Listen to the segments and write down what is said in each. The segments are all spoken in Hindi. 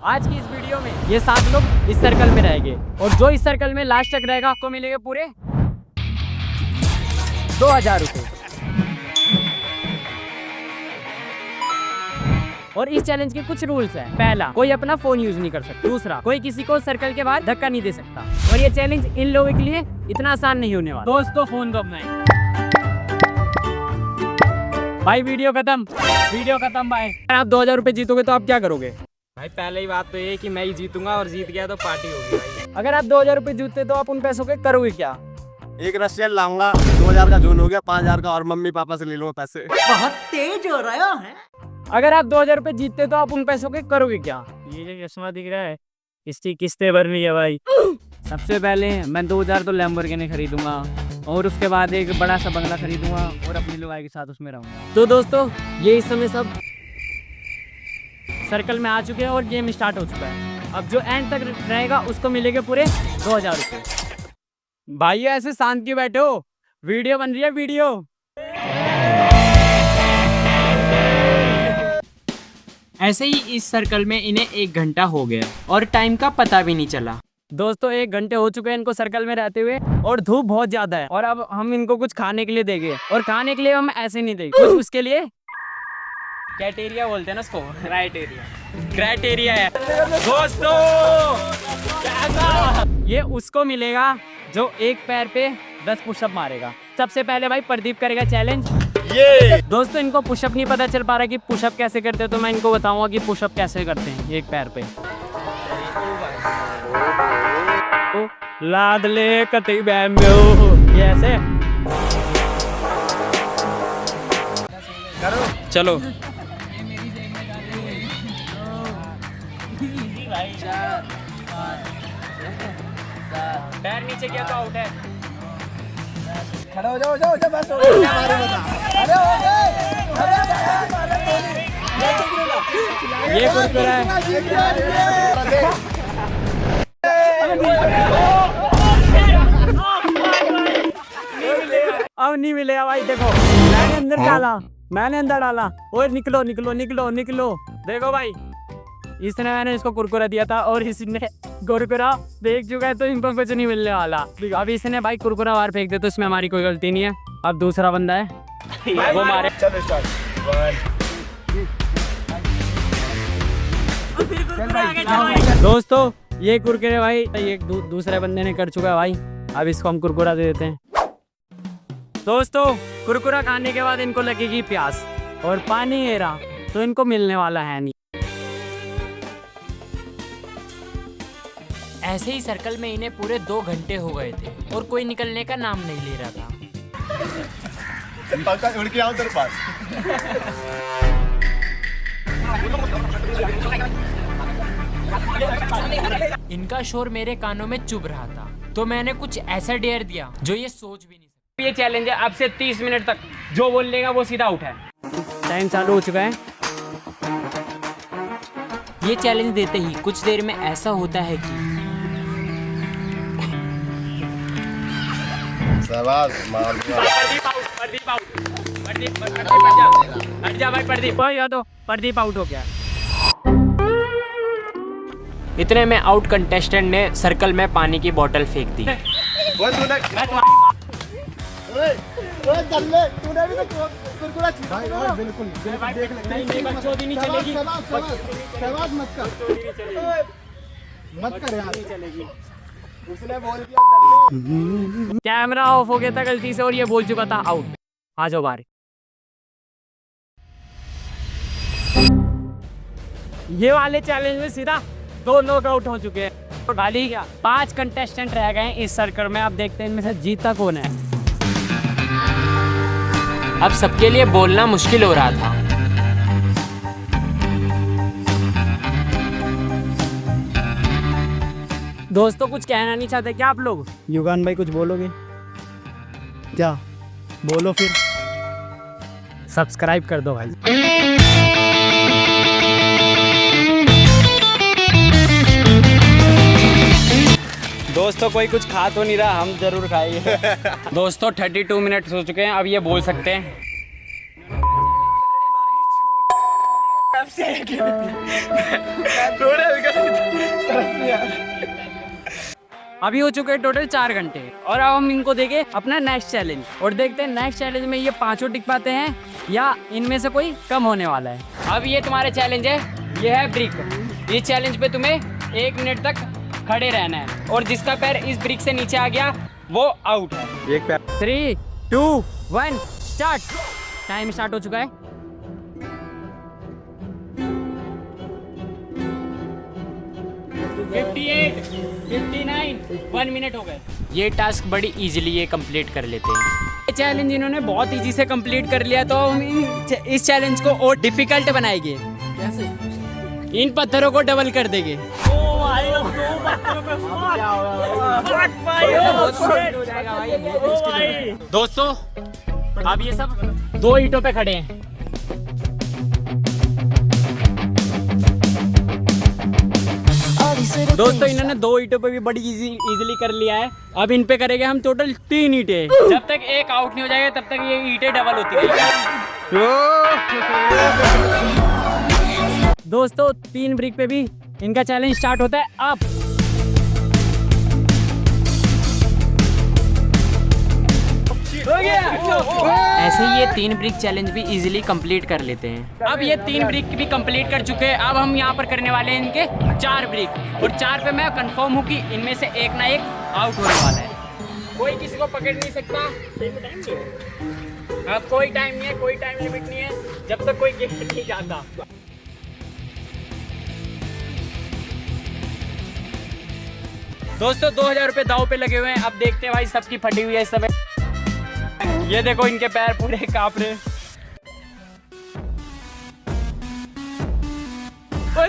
आज की इस वीडियो में ये 7 लोग इस सर्कल में रहेंगे और जो इस सर्कल में लास्ट तक रहेगा आपको मिलेंगे पूरे 2000 रुपये। और इस चैलेंज के कुछ रूल्स हैं। पहला, कोई अपना फोन यूज नहीं कर सकता। दूसरा, कोई किसी को सर्कल के बाहर धक्का नहीं दे सकता। और ये चैलेंज इन लोगों के लिए इतना आसान नहीं होने वाला। दोस्तों फोन दो अपना। भाई वीडियो खत्म भाई। आप 2000 रुपये जीतोगे तो आप क्या करोगे? भाई पहले ही बात तो ये कि मैं ही जीतूंगा और जीत गया तो पार्टी होगी भाई। अगर आप 2000 रुपये जीतते तो आप उन पैसों के करोगे क्या? एक रशियन लाऊंगा, 2000 का जोन हो गया, 5000 का और मम्मी पापा से ले लूंगा पैसे। बहुत तेज हो रहा है। अगर आप 2000 रुपये जीतते तो आप उन पैसों के करोगे क्या? ये जो चश्मा दिख रहा है इसकी किस्तें भरनी है भाई। सबसे पहले मैं 2000 तो लैम्बोर्गिनी खरीदूंगा और उसके बाद एक बड़ा सा बंगला खरीदूंगा और अपनी लुगाई के साथ उसमें रहूंगा। तो दोस्तों ये इस समय सब सर्कल में आ चुके हैं और गेम स्टार्ट हो चुका है। अब जो एंड तक रहेगा उसको मिलेंगे पूरे 2000 रुपये। भाई ऐसे शांत क्यों बैठे हो? वीडियो बन रही है वीडियो। ऐसे ही इस सर्कल में इन्हें 1 घंटा हो गया और टाइम का पता भी नहीं चला। दोस्तों 1 घंटे हो चुके हैं इनको सर्कल में रहते हुए और धूप बहुत ज्यादा है। और अब हम इनको कुछ खाने के लिए देंगे और खाने के लिए हम ऐसे नहीं देंगे, कुछ उसके लिए क्राइटेरिया बोलते हैं ना उसको। क्राइटेरिया है दोस्तों। ये उसको मिलेगा जो एक पैर पे 10 पुशअप मारेगा। सबसे पहले भाई प्रदीप करेगा चैलेंज। ये दोस्तों इनको पुशअप नहीं पता चल पा रहा कि पुशअप कैसे करते हैं, तो मैं इनको बताऊंगा कि पुशअप कैसे करते हैं एक पैर पे। लादले कतई बैम्यो ये ऐसे करो। चलो पैर नीचे किया तो आउट है। खड़ा हो जाओ बस हो गया। अरे हो गए। ये कुरकुरा है। अब नहीं मिलेगा भाई। देखो मैंने अंदर डाला और निकलो। देखो भाई इसने मैंने इसको कुरकुरा दिया था और इसने कुरकुरा देख चुका है तो इनको कुछ नहीं मिलने वाला। अब इसने भाई कुरकुरा बाहर फेंक दे तो इसमें हमारी कोई गलती नहीं है। अब दूसरा बंदा है वो मारे। चलो स्टार्ट। दोस्तों ये कुरकुरे भाई ये दूसरे बंदे ने कर चुका है भाई। अब इसको हम कुरकुरा दे देते हैं। दोस्तों कुरकुरा खाने के बाद इनको लगेगी प्यास और पानी ये रहा तो इनको मिलने वाला है नहीं। ऐसे ही सर्कल में इन्हें पूरे 2 घंटे हो गए थे और कोई निकलने का नाम नहीं ले रहा था। उड़ के आओ तेरे पास। इनका शोर मेरे कानों में चुभ रहा था तो मैंने कुछ ऐसा डेयर दिया जो ये सोच भी नहीं सकते। ये चैलेंज है अब से 30 मिनट तक जो बोल लेगा वो सीधा आउट है। टाइम चालू हो चुका है। ये चैलेंज देते ही कुछ देर में ऐसा होता है कि शाबाश मार दिया। प्रदीप आउट हो गया। इतने में आउट कंटेस्टेंट ने सर्कल में पानी की बोतल फेंक दी। वो तूने तूने भी तो कुरकुरा भाई बिल्कुल देख ले। नहीं बकचोदी नहीं चलेगी। शहबाज मत कर यार। उसने बोल दिया कैमरा ऑफ हो गया था गलती से और ये बोल चुका था आउट। आ जाओ बाहर। ये वाले चैलेंज में सीधा 2 लोग आउट हो चुके हैं। तो खाली क्या 5 कंटेस्टेंट रह गए हैं इस सर्कल में। आप देखते हैं इनमें से जीता कौन है। अब सबके लिए बोलना मुश्किल हो रहा था। दोस्तों कुछ कहना नहीं चाहते क्या आप लोग? युगान भाई कुछ बोलोगे क्या? बोलो फिर। सब्सक्राइब कर दो भाई। दोस्तों कोई कुछ खा तो नहीं रहा, हम जरूर खाएंगे। दोस्तों 32 मिनट हो चुके हैं। अब ये बोल सकते हैं अभी हो चुके हैं टोटल 4 घंटे और अब हम इनको देंगे अपना नेक्स्ट चैलेंज और देखते हैं नेक्स्ट चैलेंज में ये पांचों टिक पाते हैं या इनमें से कोई कम होने वाला है। अब ये तुम्हारा चैलेंज है, ये है ब्रिक। इस चैलेंज पे तुम्हें 1 मिनट तक खड़े रहना है और जिसका पैर इस ब्रिक से नीचे आ गया वो आउट है। एक पैर 3, 2, 1 स्टार्ट। टाइम स्टार्ट हो चुका है। वन मिनट हो गए। ये टास्क बड़ी इजीली ये कंप्लीट कर लेते हैं। ये चैलेंज इन्होंने बहुत इजी से कंप्लीट कर लिया, तो हम इस चैलेंज को और डिफिकल्ट बनाएंगे। कैसे? इन पत्थरों को डबल कर देंगे। दोस्तों अब ये सब 2 ईंटों पे खड़े हैं। दोस्तों इन्होंने 2 ईंटों पे भी बड़ी इजीली कर लिया है। अब इन पे करेंगे हम टोटल 3 ईंटें। जब तक एक आउट नहीं हो जाएगा तब तक ये ईंटें डबल होती रहेंगी। दोस्तों 3 ब्रिक पे भी इनका चैलेंज स्टार्ट होता है अब। ऐसे ही ये 3 ब्रिक चैलेंज भी इजीली कंप्लीट कर लेते हैं। अब ये 3 ब्रिक भी कंप्लीट कर चुके हैं। अब हम यहाँ पर करने वाले हैं इनके 4 ब्रिक और 4 पे मैं कंफर्म हूँ कि इनमें से एक ना एक आउट होने वाला है। कोई किसी को पकड़ नहीं सकता। अब कोई टाइम नहीं है, कोई टाइम लिमिट नहीं है जब तक कोई गिफ्ट नहीं जाता। दोस्तों 2000 रुपए दाव पे लगे हुए हैं। अब देखते हैं भाई सबकी फटी हुई है इस समय। ये देखो इनके पैर पूरे कांप रहे हैं।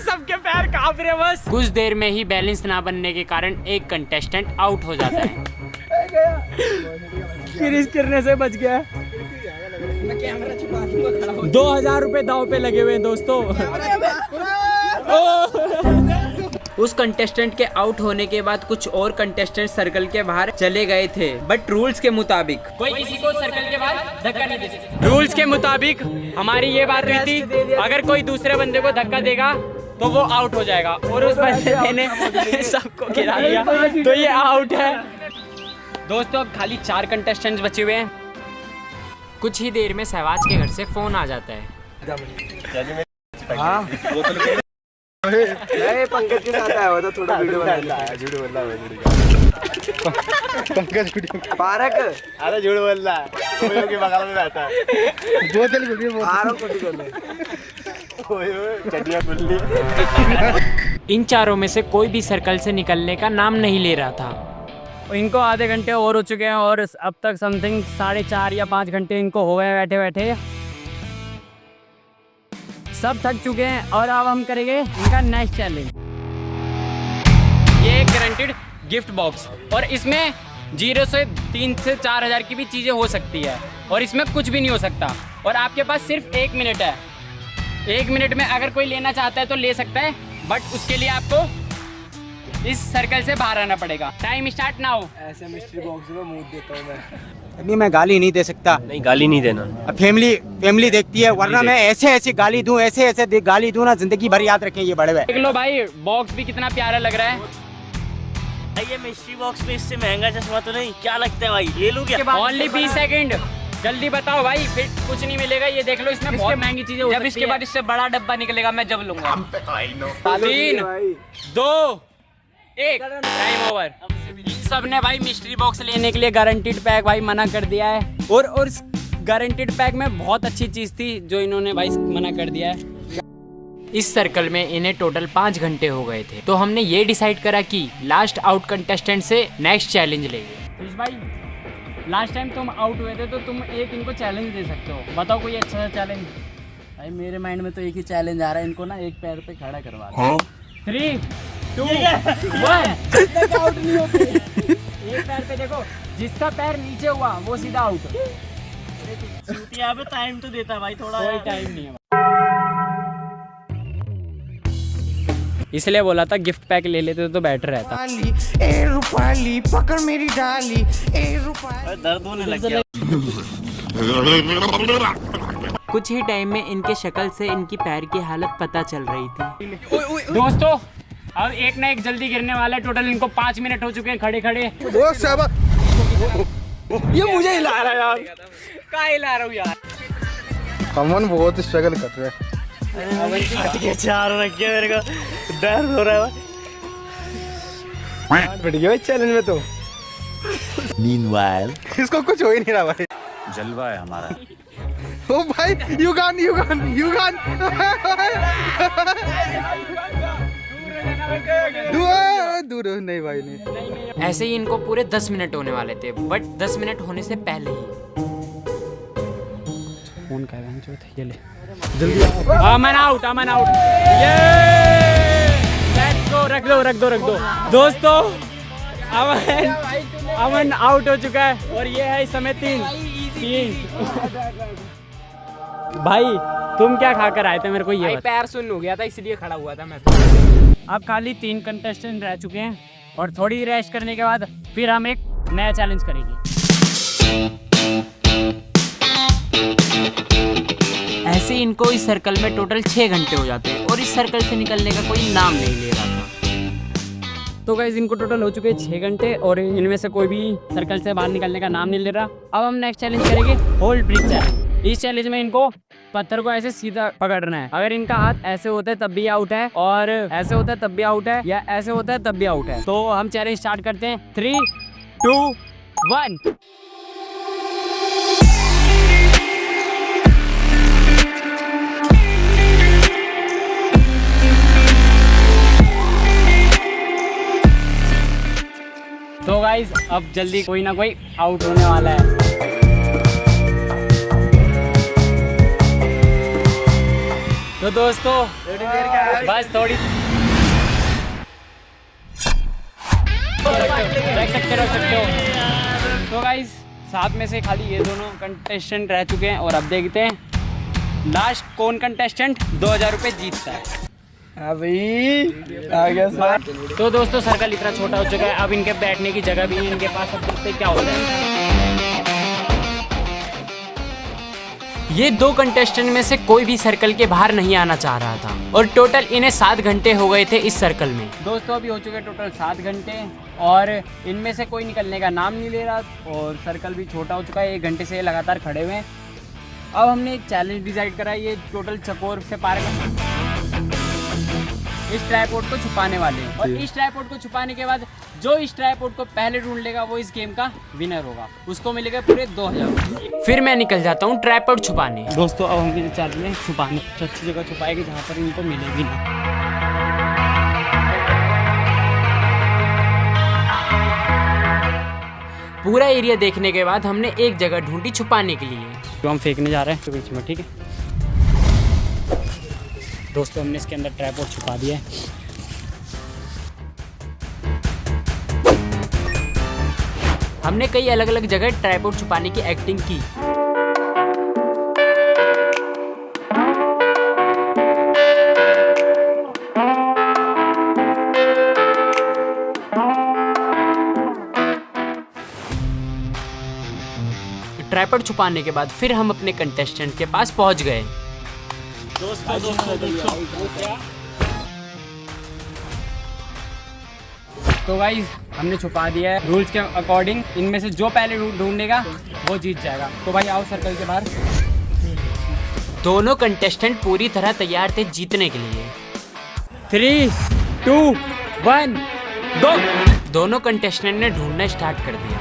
सबके पैर कांप रहे हैं बस। कुछ देर में ही बैलेंस ना बनने के कारण एक कंटेस्टेंट आउट हो जाता है। क्रिस गिरने से बच गया। 2000 रुपए दाव पे लगे हुए हैं दोस्तों। उस कंटेस्टेंट के आउट होने के बाद कुछ और कंटेस्टेंट सर्कल के बाहर चले गए थे, बट रूल्स के मुताबिक कोई किसी को सर्कल के बाहर धक्का नहीं दे सकता। रूल्स के मुताबिक हमारी ये बात हुई थी, अगर कोई दूसरे बंदे को धक्का देगा तो वो आउट हो जाएगा और उस बंदे ने सबको गिरा दिया तो ये आउट है। दोस्तों अब खाली 4 कंटेस्टेंट्स बचे हुए हैं। कुछ ही देर में सहवाज के घर से फोन आ जाता है। नहीं पंकज के साथ आया हुआ था, थोड़ा वीडियो बनाने आया। झूठ बोल रहा है पंकज पारक। अरे झूठ बोल रहा है, कोई के बगल में रहता है। बोतल वीडियो आ रहा हूं कुछ करने। ओए चटिया बुल्ली। इन चारों में से कोई भी सर्कल से निकलने का नाम नहीं ले रहा था। इनको आधे घंटे और हो चुके हैं और अब तक समथिंग 4.5 या 5 घंटे इनको हो गए बैठे बैठे। सब थक चुके हैं और अब हम करेंगे इनका नेक्स्ट चैलेंज। ये एक गारंटेड गिफ्ट बॉक्स और इसमें 0 से 3 से 4000 की भी चीज़ें हो सकती है और इसमें कुछ भी नहीं हो सकता। और आपके पास सिर्फ 1 मिनट है। 1 मिनट में अगर कोई लेना चाहता है तो ले सकता है, बट उसके लिए आपको इस सर्कल से बाहर आना पड़ेगा। Time start now. ऐसे मिस्ट्री बॉक्स में मुंह देता हूं मैं। अभी मैं गाली नहीं दे सकता। नहीं गाली नहीं देना। अब फैमिली देखती है, वरना मैं ऐसे गाली दूं, ऐसे गाली दूं ना, जिंदगी भर याद रखें ये बड़े भाई। देख लो भाई बॉक्स भी कितना प्यारा लग रहा है। ये मिस्ट्री बॉक्स में इससे महंगा चश्मा तो नहीं, क्या लगता है भाई, ले लूं क्या? ओनली 20 सेकंड, जल्दी बताओ भाई, फिर कुछ नहीं मिलेगा। ये देख लो इसमें बहुत महंगी चीजें हो सकती है। जब इसके बाद इससे बड़ा डब्बा निकलेगा मैं जब लूंगा। 3, 2, 1 टाइम ओवर। सब ने भाई मिस्ट्री बॉक्स लेने के लिए गारंटीड पैक भाई मना कर दिया है और इस गारंटीड पैक में बहुत अच्छी चीज थी जो इन्होंने भाई मना कर दिया है। इस सर्कल में इन्हें टोटल 5 घंटे हो गए थे, तो हमने ये डिसाइड करा कि लास्ट आउट कंटेस्टेंट से नेक्स्ट चैलेंज लेंगे। भाई लास्ट टाइम तुम आउट हुए थे तो तुम एक इनको चैलेंज दे सकते हो, बताओ कोई अच्छा सा चैलेंज। भाई मेरे माइंड में तो एक ही चैलेंज आ रहा है, इनको ना एक पैर पे खड़ा करवा दो। 3, 2, 1 आउट नहीं होते। एक पैर पे देखो, जिसका पैर नीचे हुआ वो सीधा आउट। यहाँ पे टाइम तो देता भाई थोड़ा। कोई टाइम नहीं है, इसलिए बोला था गिफ्ट पैक ले लेते तो बेटर रहता। ए रूपाली पकड़ मेरी डाली, ए रूपाली। दर्द होने लग गया। कुछ ही टाइम में इनके शक्ल से इनकी पैर की हालत पता चल रही थी। दोस्तों अब एक ना एक जल्दी गिरने वाला है। टोटल इनको 5 मिनट हो चुके हैं खड़े खड़े। ये मुझे हिला रहा है यार। का हिला रहा हूँ यार। अमन बहुत स्ट्रगल कर रहे हैं। चार रख गया, मेरे को दर्द हो रहा है। बैठ गया चैलेंज में तो। Meanwhile, इसको कुछ हो ही नहीं रहा भाई। जलवा है हमारा। ओ भाई युगान दूर नहीं भाई नहीं। ऐसे ही इनको पूरे 10 मिनट होने वाले थे, बट 10 मिनट होने से पहले ही फोन कर रहे हैं जो ये ले जल्दी अमन आउट ये लेट्स गो। रख दो दोस्तों। अमन आउट हो चुका है और ये है इस समय 3 भाई तुम क्या खाकर आए थे मेरे को ये बता। पैर सुन्न हो गया था इसलिए खड़ा हुआ था मैं। अब खाली 3 कंटेस्टेंट रह चुके हैं और थोड़ी रेस्ट करने के बाद फिर हम एक नया चैलेंज करेंगे। ऐसे इनको इस सर्कल में टोटल 6 घंटे हो जाते हैं और इस सर्कल से निकलने का कोई नाम नहीं ले रहा था। तो गाइस इनको टोटल हो चुके हैं 6 घंटे और इनमें से कोई भी सर्कल से बाहर निकलने का नाम नहीं ले रहा। अब हम नेक्स्ट चैलेंज करेंगे होल्ड ब्रिक चैलेंज। इस चैलेंज में इनको पत्थर को ऐसे सीधा पकड़ना है। अगर इनका हाथ ऐसे होता है तब भी आउट है, और ऐसे होता है तब भी आउट है, या ऐसे होता है तब भी आउट है। तो हम चैलेंज स्टार्ट करते हैं 3, 2, 1। तो गाइस अब जल्दी कोई ना कोई आउट होने वाला है। तो दोस्तों बस थोड़ी रख सकते हो। तो गाइस साथ में से खाली ये दोनों कंटेस्टेंट रह चुके हैं और अब देखते हैं लास्ट कौन कंटेस्टेंट 2000 रुपये जीतता है। अभी आ गया सर। तो दोस्तों सर्कल इतना छोटा हो चुका है, अब इनके बैठने की जगह भी है इनके पास। अब देखते क्या होता है। ये 2 कंटेस्टेंट में से कोई भी सर्कल के बाहर नहीं आना चाह रहा था और टोटल इन्हें 7 घंटे हो गए थे इस सर्कल में। दोस्तों अभी हो चुके टोटल 7 घंटे और इनमें से कोई निकलने का नाम नहीं ले रहा और सर्कल भी छोटा हो चुका है। 1 घंटे से लगातार खड़े हुए हैं। अब हमने एक चैलेंज डिसाइड करा है। ये टोटल चकोर से पार का इस ट्राइपॉड को छुपाने वाले हैं और इस ट्राइपॉड को छुपाने के बाद जो इस ट्राइपॉड को पहले ढूंढ लेगा वो इस गेम का विनर होगा। उसको मिलेगा पूरे 2000। फिर मैं निकल जाता हूँ ट्राइपॉड छुपाने। दोस्तों अब हम ये चाहते हैं छुपाने अच्छी जगह छुपाएंगे जहाँ पर इनको मिलेगी ना। पूरा एरिया देखने के बाद हमने एक जगह ढूंढी छुपाने के लिए। तो हम फेंकने जा रहे हैं तो बीच में, ठीक है दोस्तों। हमने इसके अंदर ट्रैपॉड छुपा दिया है। हमने कई अलग अलग जगह ट्राइपॉड छुपाने की एक्टिंग की। ट्राइपॉड छुपाने के बाद फिर हम अपने कंटेस्टेंट के पास पहुंच गए। तो गाइस हमने छुपा दिया है। रूल्स के अकॉर्डिंग इनमें से जो पहले ढूंढेगा वो जीत जाएगा। तो भाई आओ सर्कल के बाहर। दोनों कंटेस्टेंट पूरी तरह तैयार थे जीतने के लिए। 3, 2, 1 गो। दोनों कंटेस्टेंट ने ढूंढना स्टार्ट कर दिया।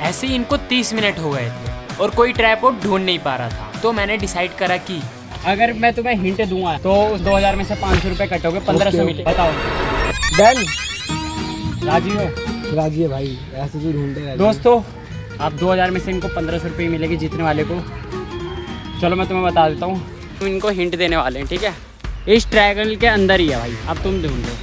ऐसे ही इनको 30 मिनट हो गए थे और कोई ट्राइपॉड ढूंढ नहीं पा रहा था। तो मैंने डिसाइड करा कि अगर मैं तुम्हें हिंट दूंगा तो उस 2000 में से 500 रुपये कटोगे, 1500 मिले। बताओ डन। राजी हो? राजी है भाई, ऐसे जो ढूंढे। दोस्तों आप 2000 में से इनको 1500 रुपये मिलेगी जीतने वाले को। चलो मैं तुम्हें बता देता हूँ। तुम इनको हिंट देने वाले हैं, ठीक है? इस ट्रायंगल के अंदर ही है भाई। अब तुम ढूंढो,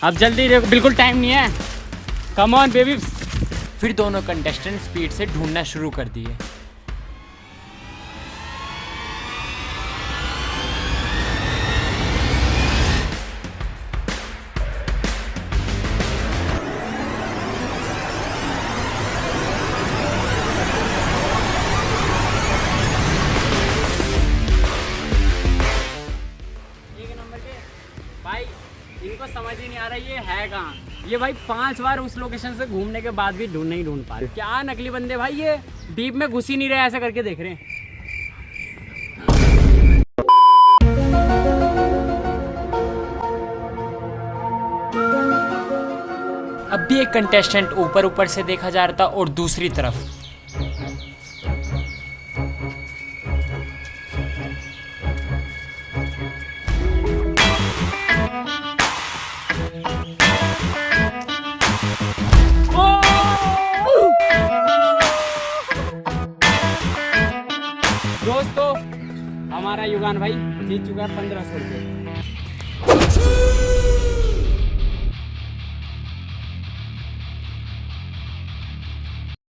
अब जल्दी देखो, बिल्कुल टाइम नहीं है। Come on baby. फिर दोनों कंटेस्टेंट स्पीड से ढूंढना शुरू कर दिए। भाई इनको समझ ही नहीं आ रहा ये है कहाँ। ये भाई 5 बार उस लोकेशन से घूमने के बाद भी नहीं ढूंढ पा रहे। क्या नकली बंदे भाई, ये डीप में घुस ही नहीं रहे, ऐसा करके देख रहे हैं। अब भी एक कंटेस्टेंट ऊपर ऊपर से देखा जा रहा था और दूसरी तरफ दोस्तों हमारा युगान भाई जीत चुका है 1500 रुपये।